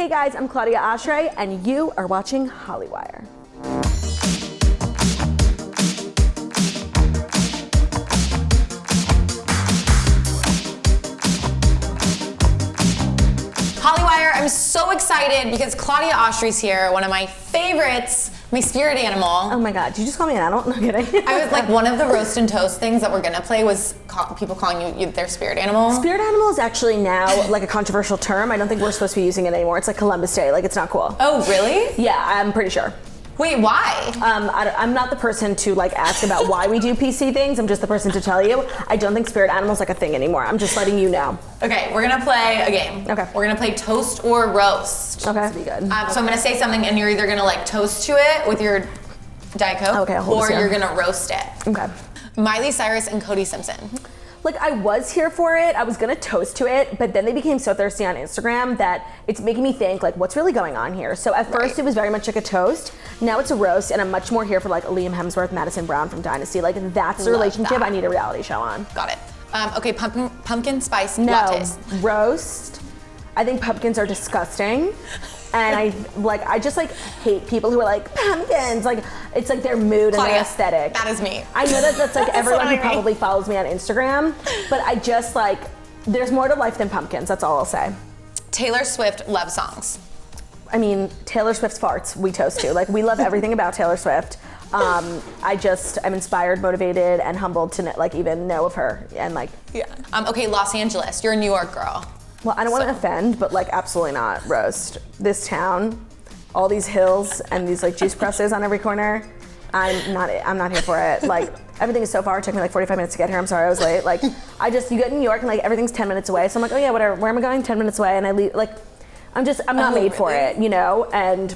Hey guys, I'm Claudia Oshry, and you are watching Hollywire. Hollywire, I'm so excited because Claudia Oshry's here, one of my favorites, my spirit animal. Oh my God, did you just call me an animal? No kidding. I was like, one of the roast and toast things that we're gonna play was people calling you their spirit animal. Spirit animal is actually now like a controversial term. I don't think we're supposed to be using it anymore. It's like Columbus Day, like it's not cool. Oh, really? Yeah, I'm pretty sure. Wait, why? I'm not the person to like ask about why we do PC things. I'm just the person to tell you. I don't think spirit animal is like a thing anymore. I'm just letting you know. Okay, we're gonna play a game. Okay. We're gonna play toast or roast. Okay. This will be good. So I'm gonna say something and you're either gonna like toast to it with your Diet Coke, Okay, I'll hold or this here. you're gonna roast it. Okay. Miley Cyrus and Cody Simpson. Like I was here for it, I was gonna toast to it, but then they became so thirsty on Instagram that it's making me think like what's really going on here. So at first it was very much like a toast, now it's a roast, and I'm much more here for like Liam Hemsworth, Madison Brown from Dynasty. Like that's the Love relationship that. I need a reality show on. Got it. Okay, pumpkin spice No, lattes. roast. I think pumpkins are disgusting. And I just like hate people who are like pumpkins. Like it's like their mood Claudia, and their aesthetic. that is me. I know that's like everyone who what I mean. probably follows me on Instagram, but I just like there's more to life than pumpkins. That's all I'll say. Taylor Swift love songs. I mean, Taylor Swift's farts we toast to. Like we love everything about Taylor Swift. I'm inspired, motivated, and humbled to like even know of her and like. Yeah. Okay, Los Angeles. You're a New York girl. Well, I don't want to offend, but like absolutely not roast. This town, all these hills and these like juice presses on every corner. I'm not here for it. Like everything is so far. It took me like 45 minutes to get here. I'm sorry I was late. Like you get in New York and like everything's 10 minutes away. So I'm like, oh yeah, whatever. Where am I going? 10 minutes away, and I leave. Like I'm not made for it, you know. And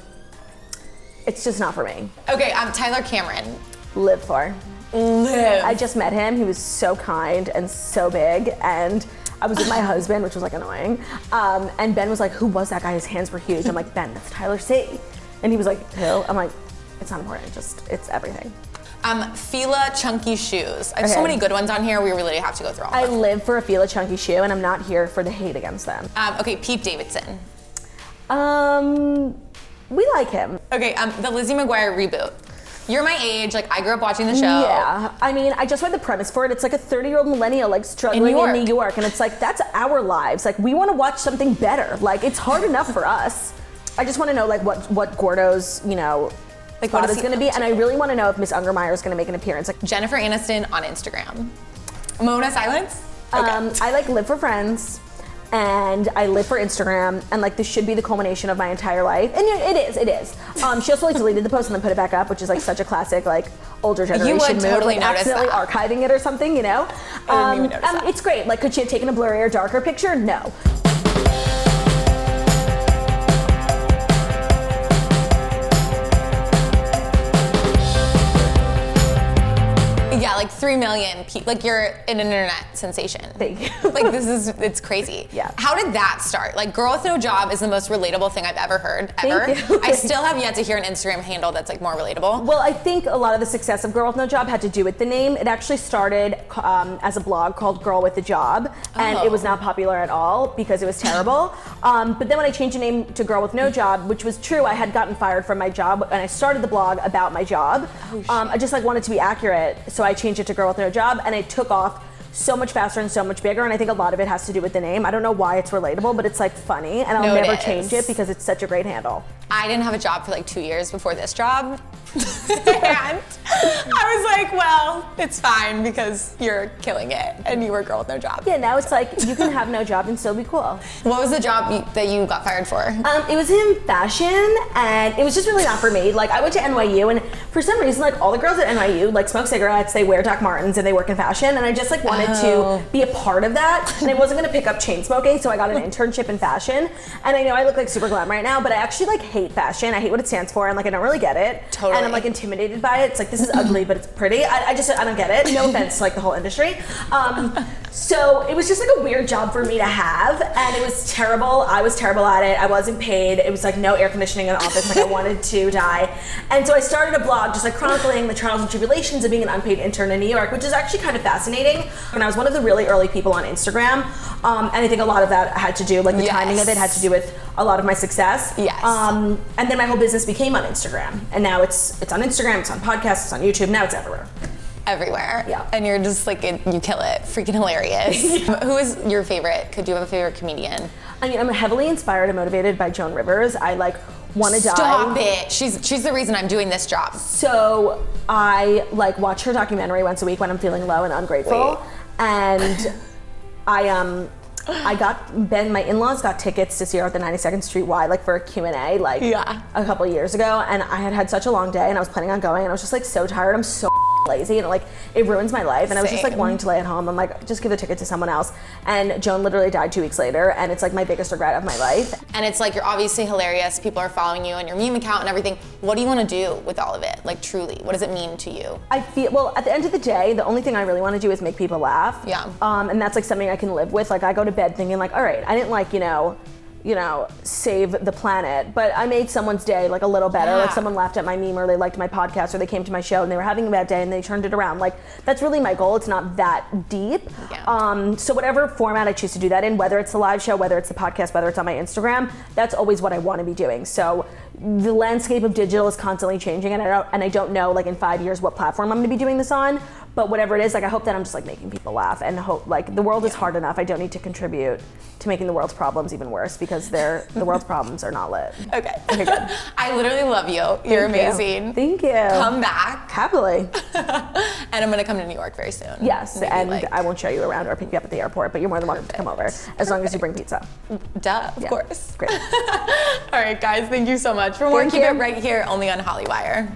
it's just not for me. Okay, Tyler Cameron. Live for. Live. I just met him. He was so kind and so big, and I was with my husband, which was like annoying. And Ben was like, who was that guy? His hands were huge. I'm like, Ben, that's Tyler C. And he was like, who? I'm like, it's not important, it's everything. Fila chunky shoes. I have so Okay. many good ones on here, we really have to go through all I of them. live for a Fila chunky shoe, and I'm not here for the hate against them. Okay, Pete Davidson. We like him. Okay, the Lizzie McGuire reboot. You're my age, like I grew up watching the show. Yeah, I mean, I just read the premise for it. It's like a 30-year-old millennial like struggling in New York, and it's like, that's our lives. Like we want to watch something better. Like it's hard enough for us. I just want to know like what Gordo's, you know, like what is going to be, and I really want to know if Miss Ungermeyer is going to make an appearance. Like Jennifer Aniston on Instagram. Mona Silence? Okay. I like live for friends, and I live for Instagram, and like this should be the culmination of my entire life, and it is. She also like deleted the post and then put it back up, which is like such a classic like older generation would move, totally like notice accidentally that. archiving it or something, you know. I didn't even notice that. It's great. Like, could she have taken a blurrier, darker picture? No. Yeah, like 3 million people. Like you're an internet sensation. Thank you. Like it's crazy. Yeah. How did that start? Like Girl with No Job is the most relatable thing I've ever heard, ever. Thank you. I still have yet to hear an Instagram handle that's like more relatable. Well, I think a lot of the success of Girl with No Job had to do with the name. It actually started as a blog called Girl with a Job, and it was not popular at all because it was terrible. But then when I changed the name to Girl with No Job, which was true, I had gotten fired from my job, and I started the blog about my job. I just like wanted to be accurate, so I changed it to Girl with No Job, and it took off so much faster and so much bigger, and I think a lot of it has to do with the name. I don't know why it's relatable, but it's like funny, and I'll never change it because it's such a great handle. I didn't have a job for like 2 years before this job. And I was like, well, it's fine because you're killing it and you were a girl with no job. Yeah, now it's like you can have no job and still be cool. What was the job that you got fired for? It was in fashion, and it was just really not for me. Like I went to NYU, and for some reason, like all the girls at NYU like smoke cigarettes, they wear Doc Martens, and they work in fashion, and I just like wanted to be a part of that, and I wasn't gonna pick up chain smoking, so I got an internship in fashion. And I know I look like super glam right now, but I actually like hate fashion. I hate what it stands for, and like I don't really get it. Totally. And I'm like intimidated by it. It's like, this is ugly, but it's pretty. I don't get it. No offense to like the whole industry. So it was just like a weird job for me to have, and it was terrible. I was terrible at it. I wasn't paid. It was like no air conditioning in the office. Like I wanted to die. And so I started a blog just like chronicling the trials and tribulations of being an unpaid intern in New York, which is actually kind of fascinating. And I was one of the really early people on Instagram, and I think a lot of that had to do, like the timing of it had to do with a lot of my success. Yes. And then my whole business became on Instagram, and now it's on Instagram, it's on podcasts, it's on YouTube. Now it's everywhere. Everywhere. Yeah. And you're just like, you kill it. Freaking hilarious. Who is your favorite? Could you have a favorite comedian? I mean, I'm heavily inspired and motivated by Joan Rivers. I like want to die. Stop it. She's the reason I'm doing this job. So I like watch her documentary once a week when I'm feeling low and ungrateful. And my in-laws got tickets to see her at the 92nd Street Y, like for a Q&A, like a couple years ago. And I had such a long day and I was planning on going and I was just like so tired. I'm so lazy and it ruins my life. And I was just like wanting to lay at home. I'm like, just give the ticket to someone else. And Joan literally died 2 weeks later. And it's like my biggest regret of my life. And it's like, you're obviously hilarious. People are following you on your meme account and everything. What do you want to do with all of it? Like truly, what does it mean to you? I feel, well, at the end of the day, the only thing I really want to do is make people laugh. Yeah. And that's like something I can live with. Like I go to bed thinking like, all right, I didn't like, save the planet, but I made someone's day like a little better. Yeah. Like someone laughed at my meme or they liked my podcast or they came to my show and they were having a bad day and they turned it around. Like that's really my goal. It's not that deep. Yeah. So whatever format I choose to do that in, whether it's the live show, whether it's the podcast, whether it's on my Instagram, that's always what I want to be doing. So the landscape of digital is constantly changing and I don't know like in 5 years what platform I'm going to be doing this on, but whatever it is, like I hope that I'm just like making people laugh and hope like the world is hard enough. I don't need to contribute to making the world's problems even worse because the world's problems are not lit. Okay. Okay, good. I literally love you. You're amazing. Thank you. Come back. Happily. And I'm gonna come to New York very soon. Yes, and I won't show you around or pick you up at the airport, but you're more than welcome to come over as long as you bring pizza. Duh, of course. Great. All right, guys, thank you so much. For more, keep it right here only on Hollywire.